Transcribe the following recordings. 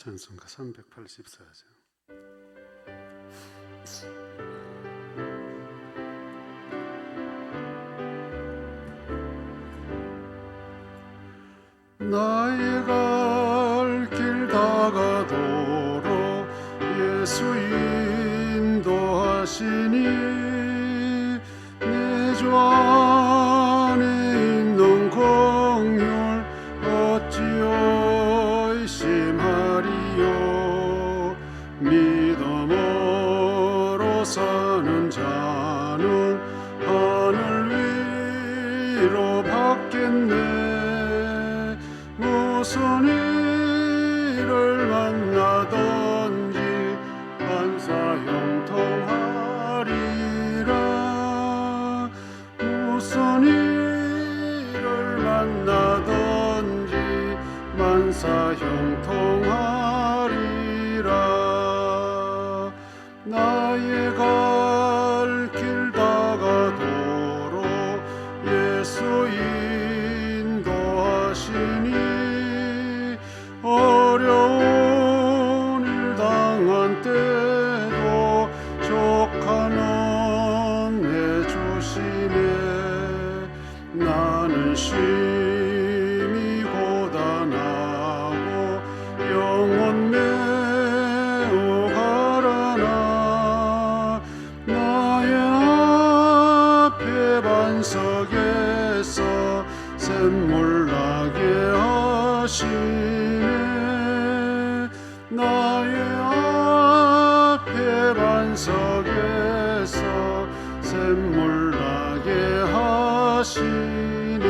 찬송가 384장. 나의 갈 길 다가도록 예수 인도하시니 내 주 안에 있는 공율 어찌 의심하리요. 믿음으로 사는 자는 하늘 위로 받겠네. 무슨 일을 만나든지 만사 형통하리라. 무슨 일을 만나든지 만사 형통하리라. 나의 갈 길 다가도록 예수 인도하시니 어려운 일 당한 때도 족하는 내 주시네. 나는 심히 고단하고 영혼 매우 가라나. 나의 앞에 반석에서 샘물 나게 하시네. 나의 앞에 반석에서 샘물 나게 하시네.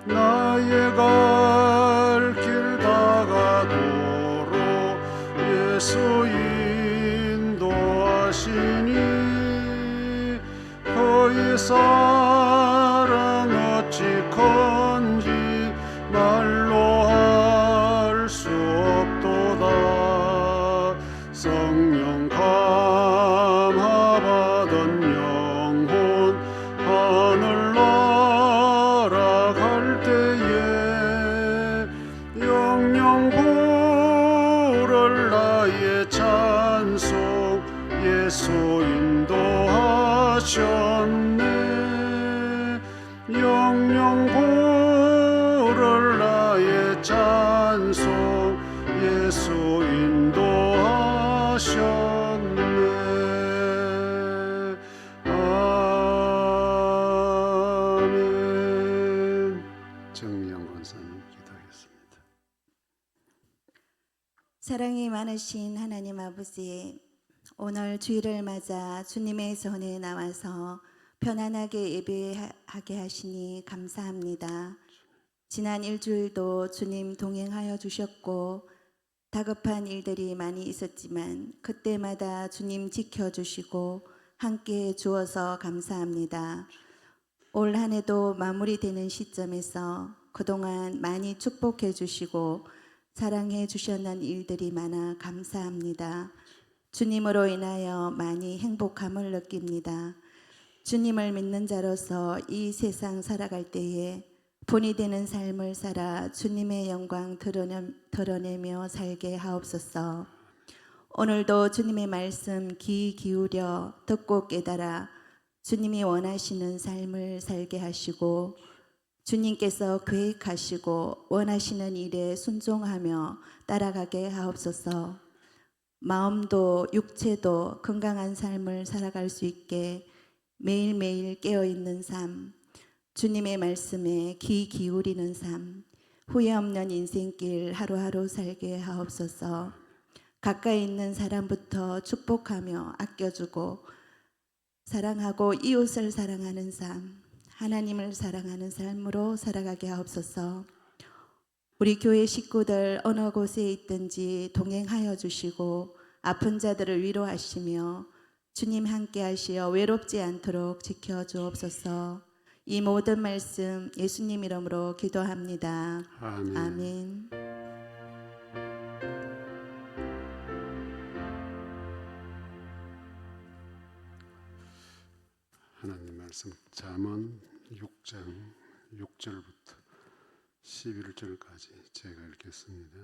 나의 갈 길 다가도록 예수 인도하시니 그의 사랑 어찌 큰지 말로 할 수 없도다. 성령 감화받은 영혼 하늘 날아갈 때에 영영 부를 나의 찬송 예수 인도하셨네. 영영 부를 나의 찬송 예수 인도하셨네. 아멘. 정미영 권사님 기도하겠습니다. 사랑이 많으신 하나님 아버지, 오늘 주일을 맞아 주님의 손에 나와서 편안하게 예배하게 하시니 감사합니다. 지난 일주일도 주님 동행하여 주셨고 다급한 일들이 많이 있었지만 그때마다 주님 지켜주시고 함께해 주어서 감사합니다. 올 한 해도 마무리되는 시점에서 그동안 많이 축복해 주시고 사랑해 주셨는 일들이 많아 감사합니다. 주님으로 인하여 많이 행복함을 느낍니다. 주님을 믿는 자로서 이 세상 살아갈 때에 본이 되는 삶을 살아 주님의 영광 드러내며 살게 하옵소서. 오늘도 주님의 말씀 귀 기울여 듣고 깨달아 주님이 원하시는 삶을 살게 하시고 주님께서 계획하시고 원하시는 일에 순종하며 따라가게 하옵소서. 마음도 육체도 건강한 삶을 살아갈 수 있게 매일매일 깨어있는 삶, 주님의 말씀에 귀 기울이는 삶, 후회 없는 인생길 하루하루 살게 하옵소서. 가까이 있는 사람부터 축복하며 아껴주고 사랑하고 이웃을 사랑하는 삶, 하나님을 사랑하는 삶으로 살아가게 하옵소서. 우리 교회 식구들 어느 곳에 있든지 동행하여 주시고 아픈 자들을 위로하시며 주님 함께 하시어 외롭지 않도록 지켜주옵소서. 이 모든 말씀 예수님 이름으로 기도합니다. 아멘. 아멘. 하나님 말씀 잠언 6장 6절부터 11절까지 제가 읽겠습니다.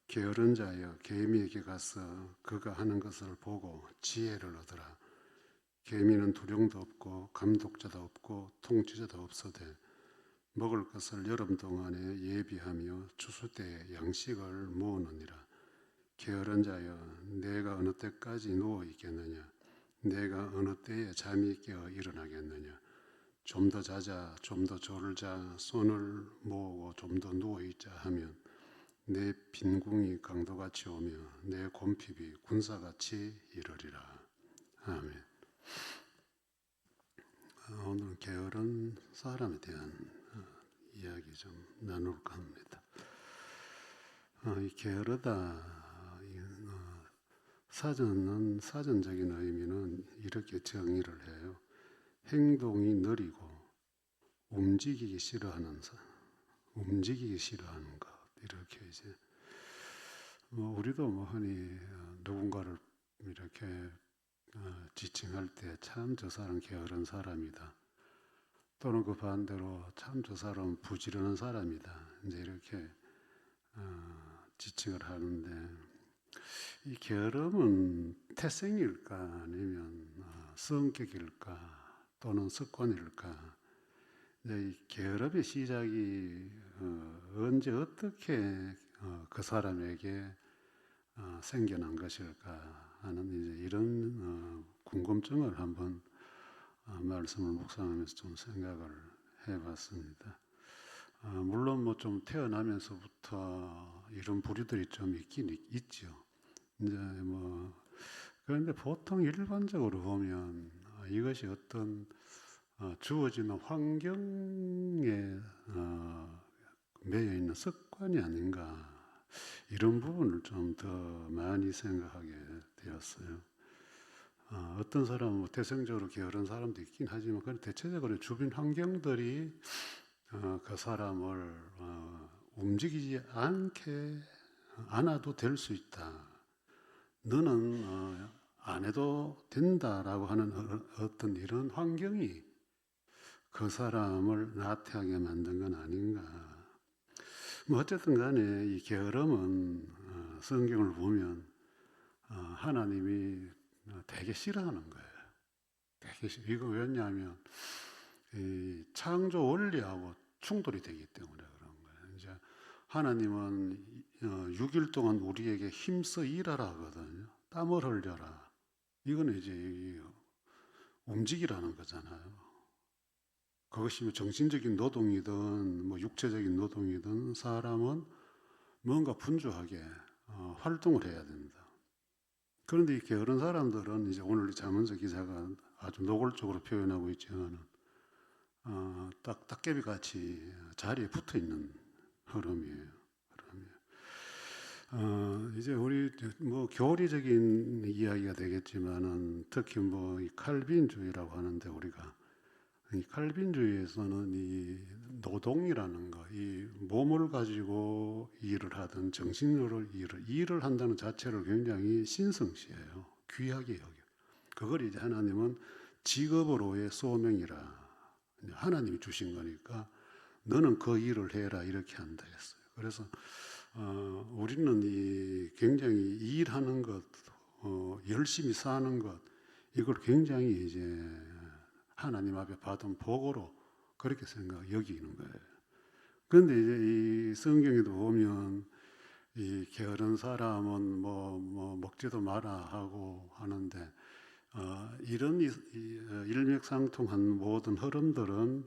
게으른 자여 개미에게 가서 그가 하는 것을 보고 지혜를 얻으라. 개미는 두령도 없고 감독자도 없고 통치자도 없어되 먹을 것을 여름 동안에 예비하며 추수 때에 양식을 모으느니라. 게으른 자여 내가 어느 때까지 누워 있겠느냐? 내가 어느 때에 잠이 깨어 일어나겠느냐? 좀 더 자자, 좀 더 졸자, 손을 모으고 좀 더 누워 있자 하면 내 빈궁이 강도같이 오며 내 곰핍이 군사같이 이르리라. 아멘. 오늘 게으른 사람에 대한 이야기 좀 나눌까 합니다. 이 게으르다 사전적인 의미는 이렇게 정의를 해요. 행동이 느리고 움직이기 싫어하는 것 이렇게 이제 우리도 흔히 누군가를 이렇게 지칭할 때 참 저 사람 게으른 사람이다. 또는 그 반대로 참 저 사람 부지런한 사람이다. 이제 이렇게 지칭을 하는데 이 게으름은 태생일까 아니면 성격일까 또는 습관일까? 이제 이 게으름의 시작이 언제 어떻게 그 사람에게 생겨난 것일까 하는 이제 이런 궁금증을 한번 말씀을 묵상하면서 좀 생각을 해봤습니다. 물론 뭐 좀 태어나면서부터 이런 부류들이 좀 있긴 있죠. 이제 뭐 그런데 보통 일반적으로 보면 이것이 어떤 주어지는 환경에 매여 있는 습관이 아닌가 이런 부분을 좀 더 많이 생각하게 되었어요. 어떤 사람은 뭐 태생적으로 게으른 사람도 있긴 하지만 그건 대체적으로 주변 환경들이 그 사람을 움직이지 않아도 될 수 있다. 너는 안 해도 된다라고 하는 어떤 이런 환경이 그 사람을 나태하게 만든 건 아닌가. 뭐 어쨌든 간에 이 게으름은 성경을 보면 하나님이 되게 싫어하는 거예요. 되게 이거 왜냐하면 이 창조 원리하고 충돌이 되기 때문에 그런 거예요. 이제 하나님은 6일 동안 우리에게 힘써 일하라 하거든요. 땀을 흘려라. 이거는 이제 움직이라는 거잖아요. 그것이 뭐 정신적인 노동이든 뭐 육체적인 노동이든 사람은 뭔가 분주하게 활동을 해야 된다. 그런데 이 게으른 사람들은 이제 오늘 잠언서 기자가 아주 노골적으로 표현하고 있지만 딱 딱개비 같이 자리에 붙어 있는 흐름이에요. 이제 우리 뭐 교리적인 이야기가 되겠지만은 특히 뭐 이 칼빈주의라고 하는데 우리가 이 칼빈주의에서는 이 노동이라는 거, 이 몸을 가지고 일을 하든 정신으로 일을 한다는 자체를 굉장히 신성시해요. 귀하게 여겨. 그걸 이제 하나님은 직업으로의 소명이라 하나님이 주신 거니까 너는 그 일을 해라 이렇게 한다 했어요. 그래서 우리는 이 굉장히 일하는 것, 열심히 사는 것 이걸 굉장히 이제 하나님 앞에 받은 복으로 그렇게 여기는 거예요. 그런데 이제 이 성경에도 보면 이 게으른 사람은 뭐 먹지도 마라 하고 하는데 이런 일맥상통한 모든 흐름들은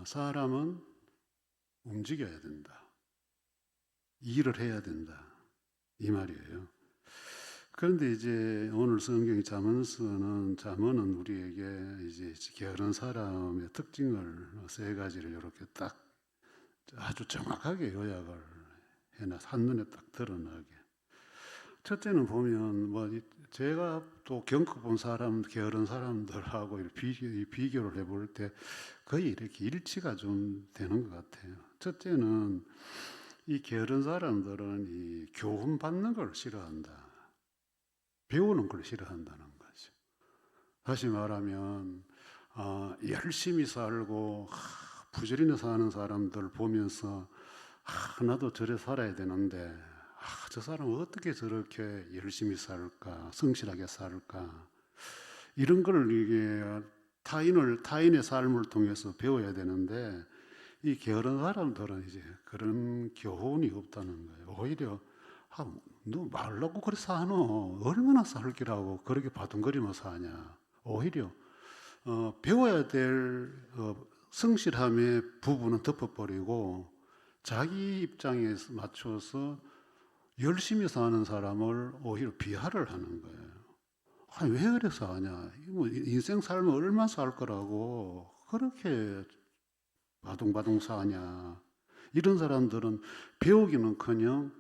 사람은 움직여야 된다. 일을 해야 된다. 이 말이에요. 그런데 이제 오늘 성경의 잠언은 우리에게 이제 게으른 사람의 특징을 세 가지를 이렇게 딱 아주 정확하게 요약을 해놔 한눈에 딱 드러나게. 첫째는 보면 뭐 제가 또 겪어본 게으른 사람들하고 비교를 해볼 때 거의 이렇게 일치가 좀 되는 것 같아요. 첫째는 이 게으른 사람들은 이 교훈 받는 걸 싫어한다. 배우는 걸 싫어한다는 거죠. 다시 말하면 열심히 살고 부지런히 사는 사람들 보면서 나도 저래 살아야 되는데 저 사람은 어떻게 저렇게 열심히 살까, 성실하게 살까, 이런 걸 이게 타인의 삶을 통해서 배워야 되는데, 이 게으른 사람들은 이제 그런 교훈이 없다는 거예요. 오히려 너 말라고 그래 사노? 얼마나 살기라고 그렇게 바둥거리며 사냐? 오히려 배워야 될 성실함의 부분은 덮어버리고 자기 입장에 맞춰서 열심히 사는 사람을 오히려 비하를 하는 거예요. 아니, 왜 그래 사냐? 뭐 인생 살면 얼마 살 거라고 그렇게 바둥바둥 사냐? 이런 사람들은 배우기는커녕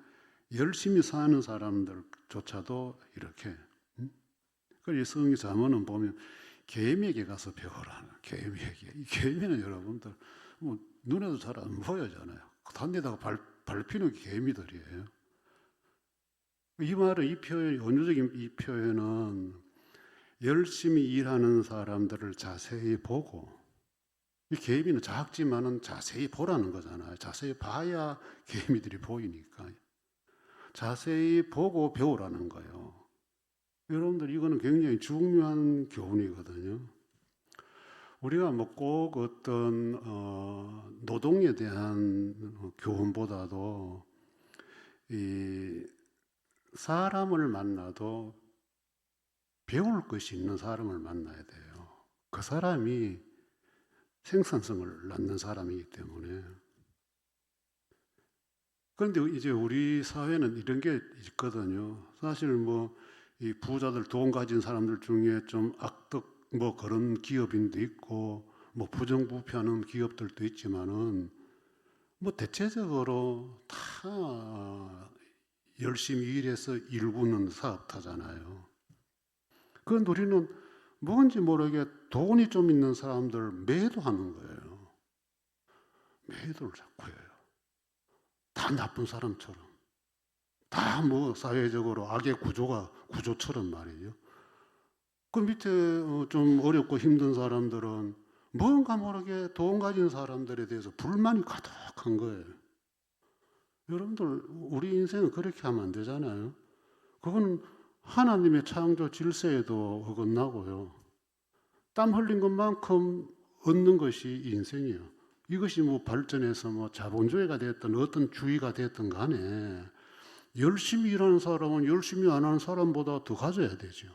열심히 사는 사람들조차도 이렇게. 그래서 성경 잠언은 보면 계미에게 가서 배워라. 계미에게. 이 계미는 여러분들 뭐 눈에도 잘 안 보여잖아요. 단데다가 밟히는 계미들이에요. 이 말은 이 표현, 은유적인 이 표현은 열심히 일하는 사람들을 자세히 보고, 이 계미는 작지만은 자세히 보라는 거잖아요. 자세히 봐야 계미들이 보이니까. 자세히 보고 배우라는 거예요. 여러분들 이거는 굉장히 중요한 교훈이거든요. 우리가 뭐 꼭 어떤 노동에 대한 교훈보다도 이 사람을 만나도 배울 것이 있는 사람을 만나야 돼요. 그 사람이 생산성을 낳는 사람이기 때문에. 그런데 이제 우리 사회는 이런 게 있거든요. 사실 뭐 이 부자들, 돈 가진 사람들 중에 좀 악덕 뭐 그런 기업인도 있고 뭐 부정부패하는 기업들도 있지만은 뭐 대체적으로 다 열심히 일해서 일구는 사업타잖아요. 그런데 우리는 뭔지 모르게 돈이 좀 있는 사람들 매도하는 거예요. 매도를 자꾸 해요. 다 나쁜 사람처럼. 다 뭐 사회적으로 악의 구조처럼 말이죠. 그 밑에 좀 어렵고 힘든 사람들은 뭔가 모르게 돈 가진 사람들에 대해서 불만이 가득한 거예요. 여러분들 우리 인생은 그렇게 하면 안 되잖아요. 그건 하나님의 창조 질서에도 어긋나고요. 땀 흘린 것만큼 얻는 것이 인생이에요. 이것이 뭐 발전해서 뭐 자본주의가 됐든 어떤 주의가 됐든 간에 열심히 일하는 사람은 열심히 안 하는 사람보다 더 가져야 되죠.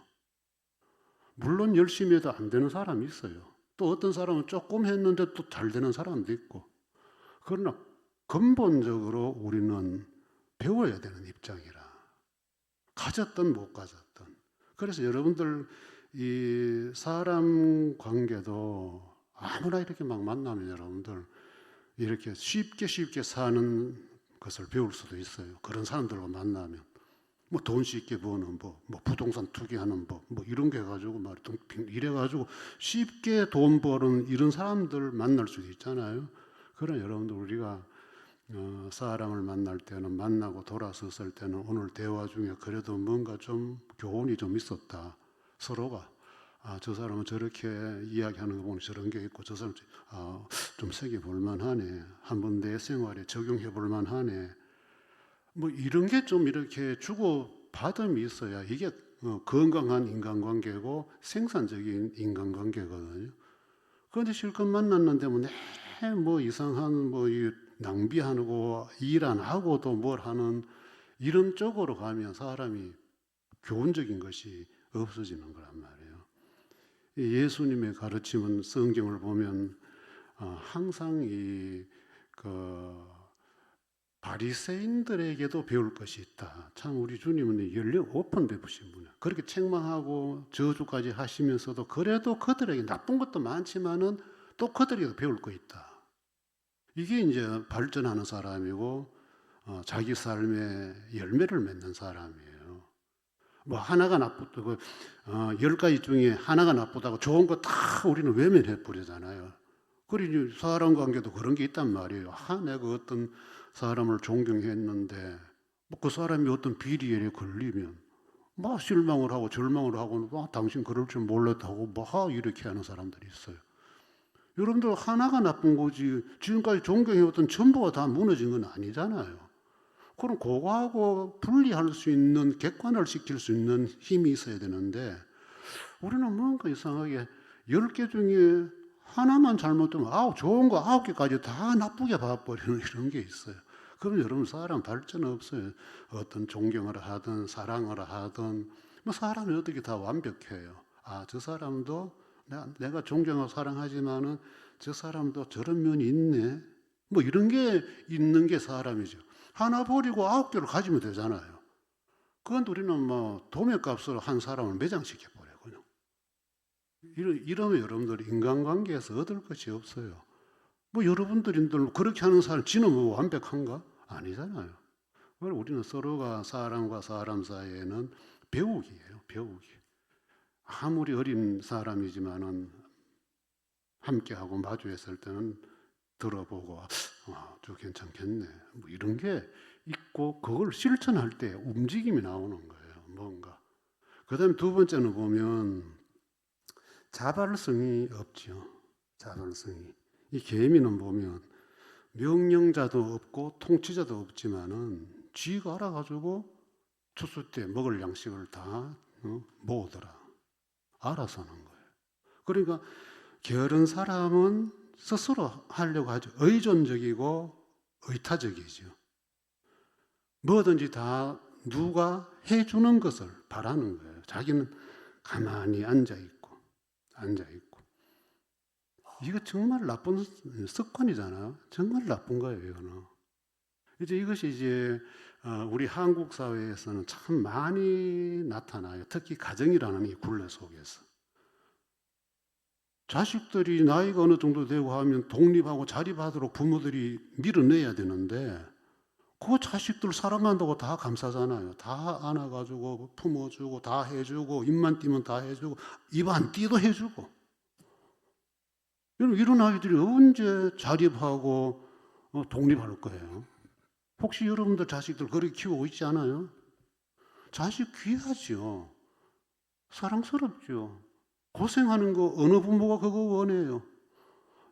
물론 열심히 해도 안 되는 사람이 있어요. 또 어떤 사람은 조금 했는데 또 잘 되는 사람도 있고. 그러나 근본적으로 우리는 배워야 되는 입장이라. 가졌든 못 가졌든. 그래서 여러분들 이 사람 관계도 아무나 이렇게 막 만나면 여러분들 이렇게 쉽게 사는 것을 배울 수도 있어요. 그런 사람들과 만나면 뭐 돈 쉽게 버는 법, 뭐 부동산 투기하는 법, 뭐 이런 게 가지고 말이 이래 가지고 쉽게 돈 버는 이런 사람들 만날 수도 있잖아요. 그런 여러분들 우리가 사람을 만날 때는 만나고 돌아섰을 때는 오늘 대화 중에 그래도 뭔가 좀 교훈이 좀 있었다. 서로가 저 사람은 저렇게 이야기하는 거 보면 저런 게 있고 저 사람 좀 새겨 볼 만하네. 한번 내 생활에 적용해 볼 만하네. 뭐 이런 게 좀 이렇게 주고 받음이 있어야 이게 건강한 인간관계고 생산적인 인간관계거든요. 그런데 실컷 만났는데 뭐 이상한 뭐 낭비하고 일 안 하고도 뭘 하는 이런 쪽으로 가면 사람이 교훈적인 것이 없어지는 거란 말이에요. 예수님의 가르침은 성경을 보면 항상 바리새인들에게도 배울 것이 있다. 참 우리 주님은 열려 오픈돼 보신 분이야. 그렇게 책망하고 저주까지 하시면서도 그래도 그들에게 나쁜 것도 많지만은 또 그들에게도 배울 거 있다. 이게 이제 발전하는 사람이고 자기 삶의 열매를 맺는 사람이에요. 뭐 하나가 나쁘다고 10가지 중에 하나가 나쁘다고 좋은 거 다 우리는 외면해 버리잖아요. 그리고 사람 관계도 그런 게 있단 말이에요. 내가 어떤 사람을 존경했는데 뭐 그 사람이 어떤 비리에 걸리면 막 실망을 하고 절망을 하고 당신 그럴 줄 몰랐다고 막 이렇게 하는 사람들이 있어요. 여러분들 하나가 나쁜 거지 지금까지 존경해왔던 전부가 다 무너진 건 아니잖아요. 그럼 그거하고 분리할 수 있는, 객관을 시킬 수 있는 힘이 있어야 되는데 우리는 뭔가 이상하게 10개 중에 하나만 잘못되면 좋은 거 9개까지 다 나쁘게 봐버리는 이런 게 있어요. 그럼 여러분 사람 발전 없어요. 어떤 존경을 하든 사랑을 하든 뭐 사람이 어떻게 다 완벽해요. 저 사람도 내가 존경하고 사랑하지만은 저 사람도 저런 면이 있네. 뭐 이런 게 있는 게 사람이죠. 하나 버리고 9개를 가지면 되잖아요. 그건 우리는 뭐 도매값으로 한 사람을 매장시켜 버려요. 이러면 여러분들 인간관계에서 얻을 것이 없어요. 뭐 여러분들이 그렇게 하는 사람 지는 뭐 완벽한가? 아니잖아요. 우리는 서로가 사람과 사람 사이에는 배우기예요. 배우기. 아무리 어린 사람이지만은 함께하고 마주했을 때는 들어보고 저 괜찮겠네. 뭐 이런 게 있고 그걸 실천할 때 움직임이 나오는 거예요. 뭔가. 그다음에 두 번째는 보면 자발성이 없죠. 자발성이. 이 계미는 보면 명령자도 없고 통치자도 없지만은 쥐가 알아가지고 추수 때 먹을 양식을 다 모으더라. 알아서 하는 거예요. 그러니까 게으른 사람은 스스로 하려고 하죠. 의존적이고 의타적이죠. 뭐든지 다 누가 해주는 것을 바라는 거예요. 자기는 가만히 앉아있고. 이거 정말 나쁜 습관이잖아요. 정말 나쁜 거예요, 이거는. 이것이 우리 한국 사회에서는 참 많이 나타나요. 특히 가정이라는 이 굴레 속에서. 자식들이 나이가 어느 정도 되고 하면 독립하고 자립하도록 부모들이 밀어내야 되는데 그 자식들 사랑한다고 다 감싸잖아요. 다 안아가지고 품어주고 다 해주고 입만 띄면 다 해주고 입 안 띄도 해주고. 이런 아이들이 언제 자립하고 독립할 거예요? 혹시 여러분들 자식들 그렇게 키우고 있지 않아요? 자식 귀하죠. 사랑스럽죠. 고생하는 거 어느 부모가 그거 원해요?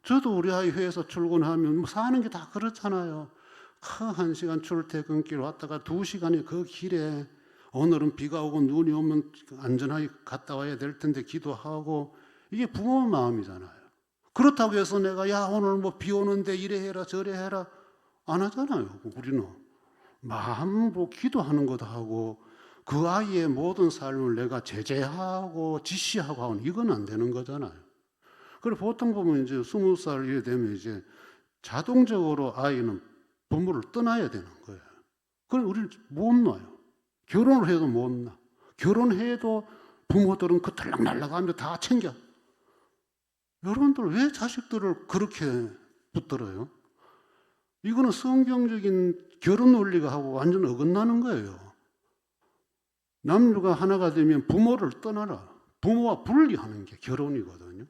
저도 우리 아이 회사 출근하면 뭐 사는 게 다 그렇잖아요. 1시간 출퇴근길 왔다가 2시간이 그 길에 오늘은 비가 오고 눈이 오면 안전하게 갔다 와야 될 텐데 기도하고 이게 부모 마음이잖아요. 그렇다고 해서 내가 오늘 뭐 비 오는데 이래 해라 저래 해라 안 하잖아요. 우리는 마음으로 기도하는 것도 하고 그 아이의 모든 삶을 내가 제재하고 지시하고 하는 이건 안 되는 거잖아요. 그리고 보통 보면 20살 이래 되면 자동적으로 아이는 부모를 떠나야 되는 거예요. 그럼 우리는 못 놔요. 결혼을 해도 못 놔. 결혼해도 부모들은 그 들락날락하며 다 챙겨. 여러분들 왜 자식들을 그렇게 붙들어요? 이거는 성경적인 결혼 원리가 하고 완전 어긋나는 거예요. 남녀가 하나가 되면 부모를 떠나라. 부모와 분리하는 게 결혼이거든요.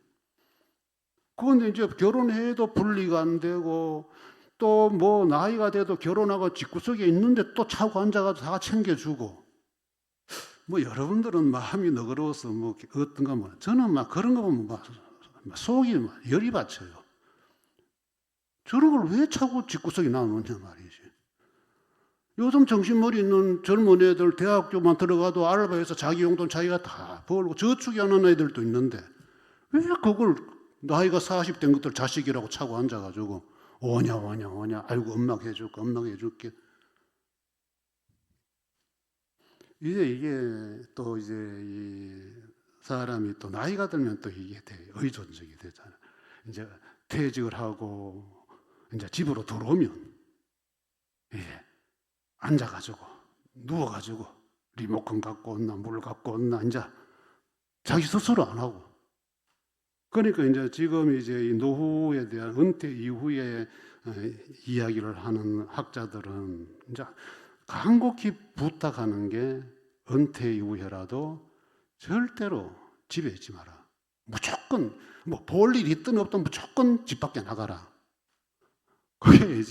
그런데 결혼해도 분리가 안 되고 또 뭐 나이가 돼도 결혼하고 집구석에 있는데 또 차고 앉아가지고 다 챙겨주고 뭐 여러분들은 마음이 너그러워서 뭐 어떤가 뭐 저는 막 그런 거 보면 막 속이 막 열이 받쳐요. 저런 걸 왜 차고 집구석에 놔놓냐 말이지. 요즘 정신머리 있는 젊은 애들 대학교만 들어가도 알바해서 자기 용돈 자기가 다 벌고 저축하는 애들도 있는데 왜 그걸 나이가 40 된 것들 자식이라고 차고 앉아가지고 오냐 아이고 엄마가 해줄게 이게 또 이 사람이 또 나이가 들면 또 이게 의존적이 되잖아요. 이제 퇴직을 하고 이제 집으로 들어오면 앉아가지고 누워가지고 리모컨 갖고 온나 물 갖고 온나 이제 자기 스스로 안 하고 그러니까 지금 이 노후에 대한 은퇴 이후에 이야기를 하는 학자들은 간곡히 부탁하는 게 은퇴 이후에라도 절대로 집에 있지 마라. 무조건 뭐 볼 일 있든 없든 무조건 집 밖에 나가라. 그게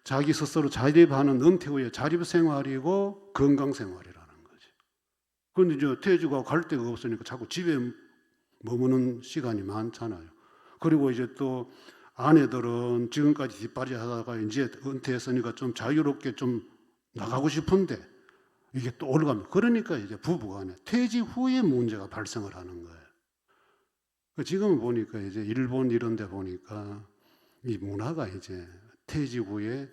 자기 스스로 자립하는 은퇴 후의 자립 생활이고 건강 생활이라는 거지. 그런데 퇴직하고 갈 데가 없으니까 자꾸 집에 머무는 시간이 많잖아요. 그리고 또 아내들은 지금까지 뒷바리 하다가 이제 은퇴했으니까 좀 자유롭게 좀 나가고 싶은데 이게 또 올라가면 그러니까 이제 부부간에 퇴직 후에 문제가 발생을 하는 거예요. 지금 보니까 이제 일본 이런 데 보니까 이 문화가 이제 퇴직 후에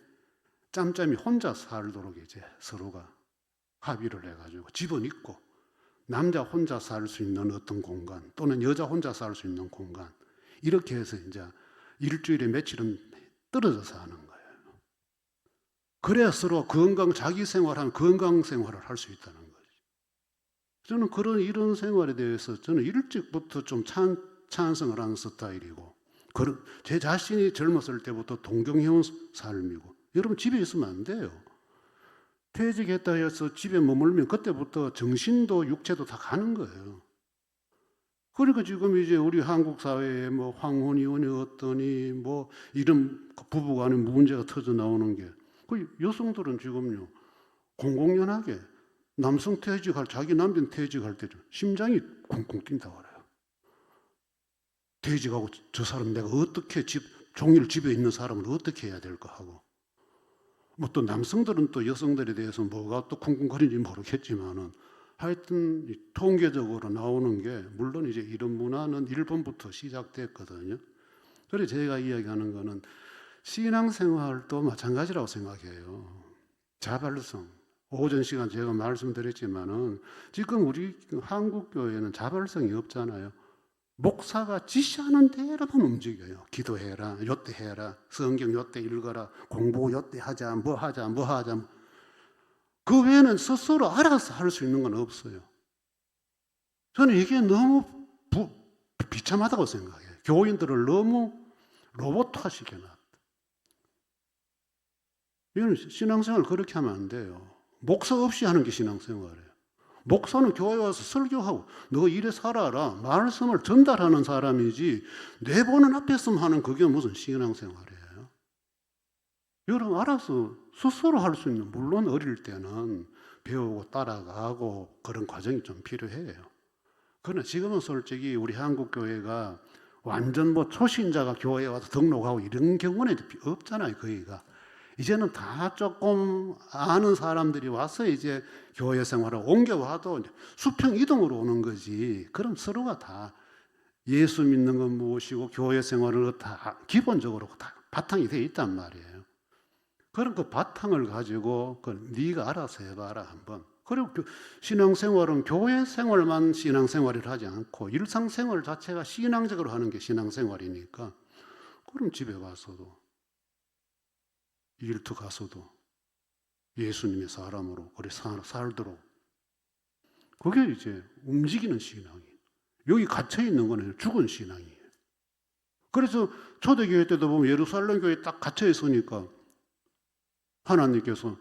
짬짬이 혼자 살도록 이제 서로가 합의를 해가지고 집은 있고 남자 혼자 살 수 있는 어떤 공간 또는 여자 혼자 살 수 있는 공간 이렇게 해서 이제 일주일에 며칠은 떨어져서 하는 거예요. 그래야 서로 자기 생활하면 건강 생활을 할 수 있다는 거죠. 저는 이런 생활에 대해서 저는 일찍부터 좀 찬성을 하는 스타일이고, 제 자신이 젊었을 때부터 동경해온 삶이고, 여러분 집에 있으면 안 돼요. 퇴직했다 해서 집에 머물면 그때부터 정신도 육체도 다 가는 거예요. 그러니까 지금 이제 우리 한국 사회에 뭐 황혼이혼이 어떠니 뭐 이런 부부간에 문제가 터져 나오는 게, 그 여성들은 지금요 공공연하게 남성 자기 남편 퇴직할 때 심장이 쿵쿵 뛴다고 그래요. 퇴직하고 저 사람 내가 어떻게 종일 집에 있는 사람을 어떻게 해야 될까 하고, 뭐 또 남성들은 또 여성들에 대해서 뭐가 또 쿵쿵거리는지 모르겠지만은 하여튼 통계적으로 나오는 게, 물론 이제 이런 문화는 일본부터 시작됐거든요. 그래서 제가 이야기하는 거는 신앙생활도 마찬가지라고 생각해요. 자발성. 오전 시간 제가 말씀드렸지만은 지금 우리 한국 교회는 자발성이 없잖아요. 목사가 지시하는 대로만 움직여요. 기도해라, 요때 해라, 성경 요때 읽어라, 공부 요때 하자, 뭐 하자. 그 외에는 스스로 알아서 할 수 있는 건 없어요. 저는 이게 너무 비참하다고 생각해요. 교인들을 너무 로봇화 시켜놨다. 이건 신앙생활 그렇게 하면 안 돼요. 목사 없이 하는 게 신앙생활이에요. 목사는 교회 와서 설교하고 너 이래 살아라 말씀을 전달하는 사람이지, 내보는 앞에서만 하는 그게 무슨 신앙생활이에요. 여러분 알아서 스스로 할 수 있는, 물론 어릴 때는 배우고 따라가고 그런 과정이 좀 필요해요. 그러나 지금은 솔직히 우리 한국 교회가 완전 뭐 초신자가 교회에 와서 등록하고 이런 경우는 없잖아요. 거의가 이제는 다 조금 아는 사람들이 와서 이제 교회 생활을 옮겨와도 수평 이동으로 오는 거지. 그럼 서로가 다 예수 믿는 건 무엇이고 교회 생활을 다 기본적으로 다 바탕이 되어 있단 말이에요. 그럼 그 바탕을 가지고 네가 알아서 해봐라 한번. 그리고 신앙생활은 교회 생활만 신앙생활을 하지 않고 일상생활 자체가 신앙적으로 하는 게 신앙생활이니까, 그럼 집에 가서도 일터 가서도 예수님의 사람으로 그래 살도록, 그게 이제 움직이는 신앙이에요. 여기 갇혀 있는 거는 죽은 신앙이에요. 그래서 초대교회 때도 보면 예루살렘 교회에 딱 갇혀 있으니까 하나님께서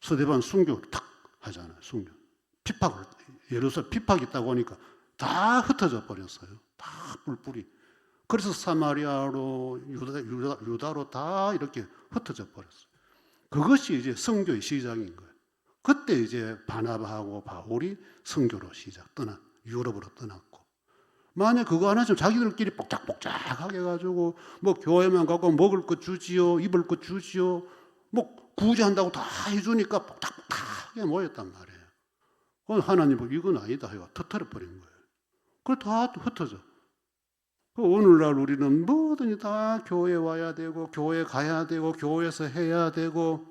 스데반 순교를 탁 하잖아요. 순교. 예루살렘 핍박이 있다고 하니까 다 흩어져 버렸어요. 다 뿔뿔이. 그래서 사마리아로 유다로 다 이렇게 흩어져 버렸어요. 그것이 이제 선교의 시작인 거예요. 그때 이제 바나바하고 바울이 선교로 유럽으로 떠났고, 만약 그거 안 하시면 자기들끼리 뽁짝뽁짝하게 해가지고 뭐 교회만 가고 먹을 것 주지요, 입을 것 주지요, 뭐 구제한다고 다 해주니까 뽁짝뽁짝하게 모였단 말이에요. 그럼 하나님은 이건 아니다 해가 터뜨려버린 거예요. 그걸 다 흩어져. 오늘날 우리는 뭐든지 다 교회 와야 되고 교회 가야 되고 교회에서 해야 되고,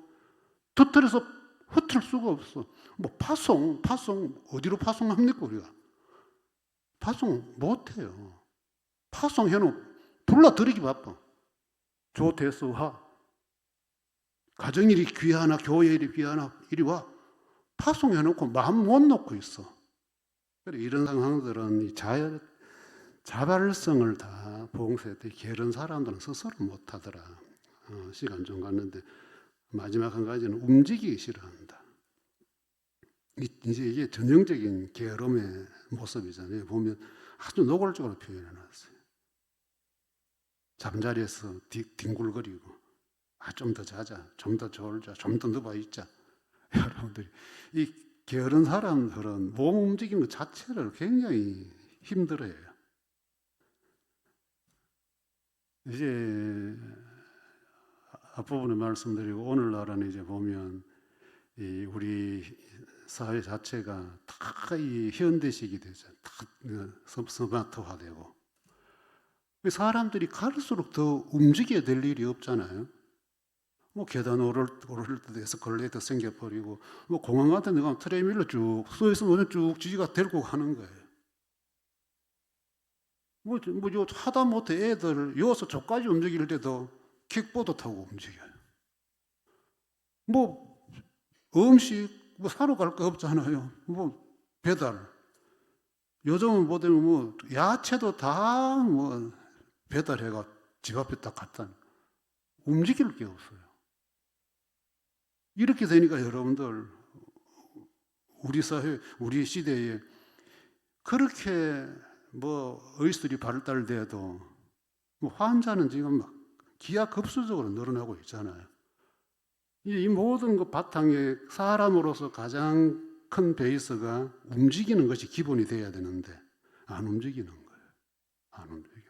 터뜨려서 흩을 수가 없어. 뭐 파송 어디로 파송합니까? 우리가 파송 못해요. 파송해놓고 불러들이기 바빠. 조태서 와, 가정일이 귀하나 교회일이 귀하나 이리 와. 파송해놓고 마음 못 놓고 있어. 그래, 이런 상황들은 자발성을 다 봉쇄했더니 게으른 사람들은 스스로 못하더라. 시간 좀 갔는데 마지막 한 가지는 움직이기 싫어한다. 이제 이게 전형적인 게으름의 모습이잖아요. 보면 아주 노골적으로 표현해놨어요. 잠자리에서 뒹굴거리고, 좀 더 자자, 좀 더 졸자, 좀 더 누워 있자. 여러분들이 이 게으른 사람들은 몸 움직이는 것 자체를 굉장히 힘들어해요. 이제 앞부분에 말씀드리고, 오늘날은 이제 보면 이 우리 사회 자체가 다 이 현대식이 되죠. 다 스마트화되고 사람들이 갈수록 더 움직여야 될 일이 없잖아요. 뭐 계단 오를 때도 에스컬레이터 생겨버리고 뭐 공항 같은 데 가면 트레이밀러 쭉 서 있으면 쭉 지지가 데리고 가는 거예요. 뭐 하다못해 애들 여기서 저까지 움직일 때도 킥보드 타고 움직여요. 뭐 음식 뭐 사러 갈 거 없잖아요. 뭐 배달. 요즘은 보면 뭐 야채도 다 뭐 배달해가 집 앞에 딱 갖다 움직일 게 없어요. 이렇게 되니까 여러분들 우리 사회, 우리 시대에 그렇게 뭐 의술이 발달돼도 뭐 환자는 지금 막 기하급수적으로 늘어나고 있잖아요. 이 모든 것 바탕에 사람으로서 가장 큰 베이스가 움직이는 것이 기본이 돼야 되는데 안 움직이는 거예요. 안 움직여.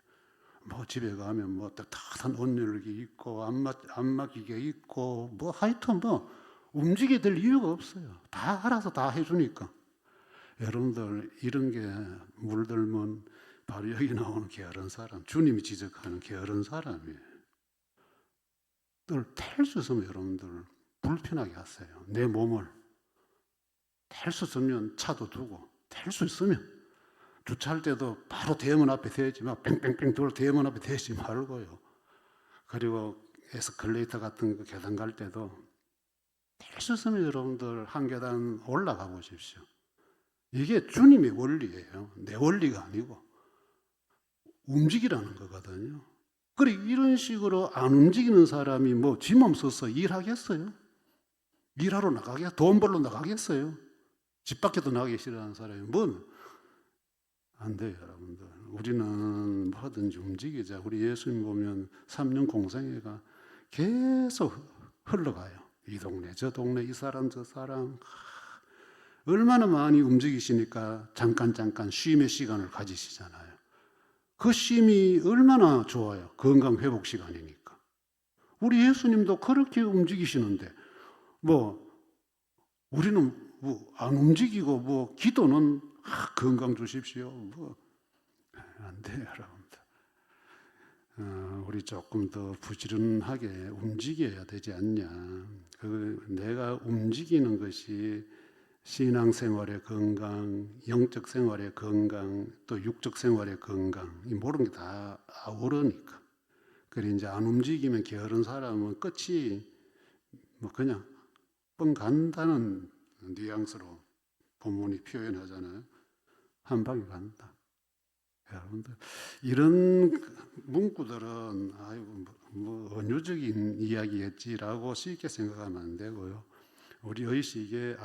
뭐 집에 가면 뭐 따뜻한 온열기 있고 안마기계 있고 뭐 하여튼 뭐 움직여야 될 이유가 없어요. 다 알아서 다 해주니까. 여러분들 이런 게 물들면 바로 여기 나오는 게으른 사람, 주님이 지적하는 게으른 사람이에요. 탈 수 있으면 여러분들 불편하게 하세요. 내 몸을 탈 수 있으면 차도 두고 탈 수 있으면 주차할 때도 바로 대문 앞에 대지 마. 뺑뺑뺑 돌 대문 앞에 대지 말고요. 그리고 에스컬레이터 같은 거 계단 갈 때도 탈 수 있으면 여러분들 한 계단 올라가 보십시오. 이게 주님의 원리예요. 내 원리가 아니고 움직이라는 거거든요. 그리고 이런 식으로 안 움직이는 사람이 뭐 짐 없어서 일하겠어요? 일하러 나가겠어요? 돈 벌러 나가겠어요? 집 밖에도 나가기 싫어하는 사람이 뭔? 안 돼요, 여러분들. 우리는 뭐든지 움직이자. 우리 예수님 보면 3년 공생애가 계속 흘러가요. 이 동네, 저 동네, 이 사람, 저 사람. 얼마나 많이 움직이시니까 잠깐 쉼의 시간을 가지시잖아요. 그 쉼이 얼마나 좋아요. 건강 회복 시간이니까. 우리 예수님도 그렇게 움직이시는데 뭐 우리는 뭐 안 움직이고 뭐 기도는 건강 주십시오. 뭐 안 돼요, 여러분들. 우리 조금 더 부지런하게 움직여야 되지 않냐. 내가 움직이는 것이 신앙생활의 건강, 영적 생활의 건강, 또 육적 생활의 건강, 이 모든 게 다 아우러니까. 그래 이제 안 움직이면 게으른 사람은 끝이 뭐 그냥 뻥 간다는 뉘앙스로 본문이 표현하잖아요. 한 방에 간다. 여러분들 이런 문구들은 아이고 뭐 은유적인 이야기겠지라고 쉽게 생각하면 안 되고요. 우리 의식에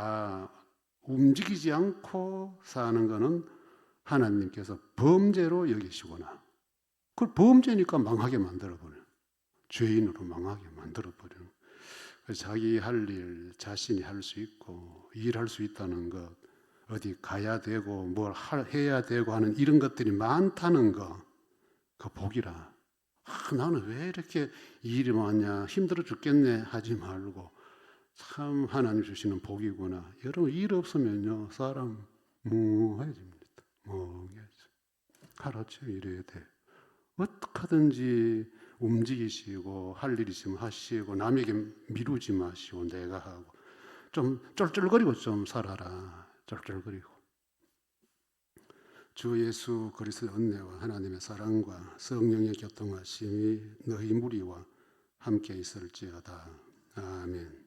움직이지 않고 사는 것은 하나님께서 범죄로 여기시구나. 그걸 범죄니까 망하게 만들어버려요. 죄인으로 망하게 만들어버려요. 자기 할 일 자신이 할 수 있고 일할 수 있다는 것, 어디 가야 되고 뭘 해야 되고 하는 이런 것들이 많다는 거, 그 복이라. 나는 왜 이렇게 일이 많냐, 힘들어 죽겠네 하지 말고 참 하나님 주시는 복이구나. 여러분 일 없으면요 사람 멍해집니다. 멍해져. 하루아침에 이래야 돼. 어떻게 하든지 움직이시고 할 일 있으면 하시고 남에게 미루지 마시고 내가 하고 좀 쩔쩔거리고 좀 살아라. 쩔쩔거리고. 주 예수 그리스도의 은혜와 하나님의 사랑과 성령의 교통하심이 너희 무리와 함께 있을지어다. 아멘.